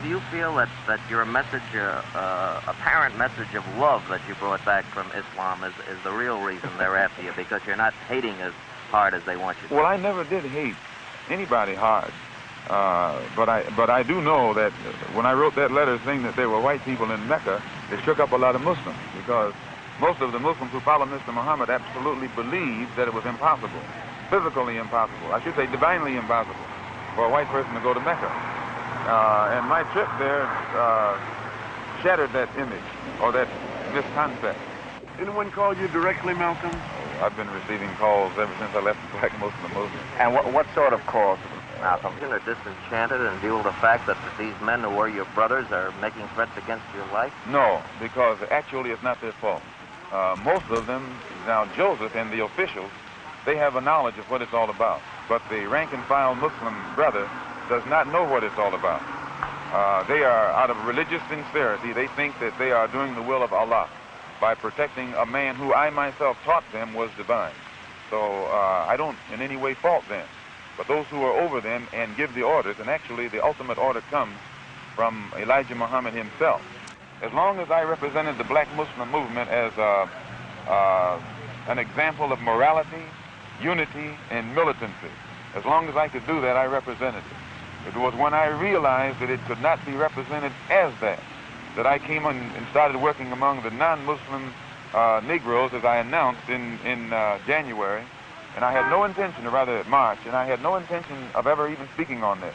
Do you feel that your message, apparent message of love that you brought back from Islam is the real reason they're after you, because you're not hating as hard as they want you to? Well, I never did hate anybody hard. But I do know that when I wrote that letter saying that there were white people in Mecca, it shook up a lot of Muslims, because most of the Muslims who follow Mr. Muhammad absolutely believed that it was impossible, physically impossible, I should say divinely impossible, for a white person to go to Mecca. And my trip there shattered that image, or that misconcept. Anyone call you directly, Malcolm? Oh, I've been receiving calls ever since I left the Black Muslim movement. And what sort of calls, Malcolm? You're disenchanted in view of the fact that these men who were your brothers are making threats against your life? No, because actually it's not their fault. Most of them, now Joseph and the officials, they have a knowledge of what it's all about. But the rank-and-file Muslim brother does not know what it's all about. They are, out of religious sincerity, they think that they are doing the will of Allah by protecting a man who I myself taught them was divine. So I don't in any way fault them. But those who are over them and give the orders, and actually the ultimate order comes from Elijah Muhammad himself. As long as I represented the Black Muslim movement as an example of morality, unity, and militancy, as long as I could do that, I represented it. It was when I realized that it could not be represented as that I came on and started working among the non-Muslim Negroes, as I announced in January. And I had no intention, or rather March, and I had no intention of ever even speaking on this.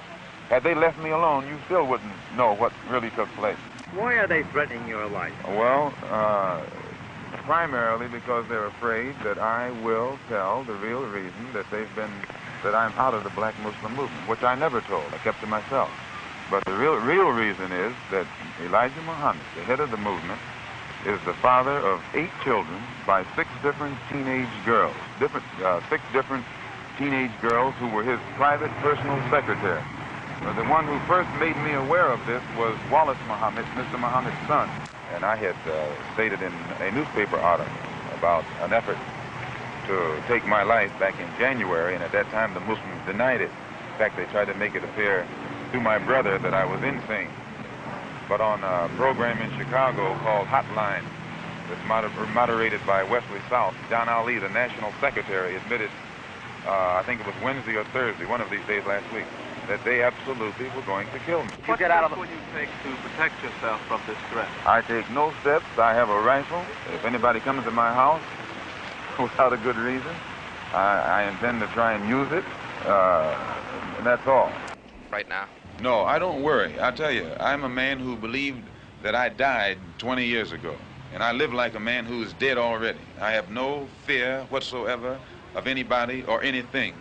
Had they left me alone, you still wouldn't know what really took place. Why are they threatening your life? Well, primarily because they're afraid that I will tell the real reason that I'm out of the Black Muslim movement, which I never told. I kept to myself. But the real reason is that Elijah Muhammad, the head of the movement, is the father of 8 children by 6 different teenage girls, 6 different teenage girls who were his private personal secretary. The one who first made me aware of this was Wallace Muhammad, Mr. Muhammad's son. And I had stated in a newspaper article about an effort to take my life back in January, and at that time the Muslims denied it. In fact, they tried to make it appear to my brother that I was insane. But on a program in Chicago called Hotline, that's moderated by Wesley South, John Ali, the national secretary, admitted, I think it was Wednesday or Thursday, one of these days last week, that they absolutely were going to kill me. What steps will you take to protect yourself from this threat? I take no steps. I have a rifle. If anybody comes to my house without a good reason, I intend to try and use it, and that's all. Right now? No, I don't worry. I tell you, I'm a man who believed that I died 20 years ago, and I live like a man who is dead already. I have no fear whatsoever of anybody or anything.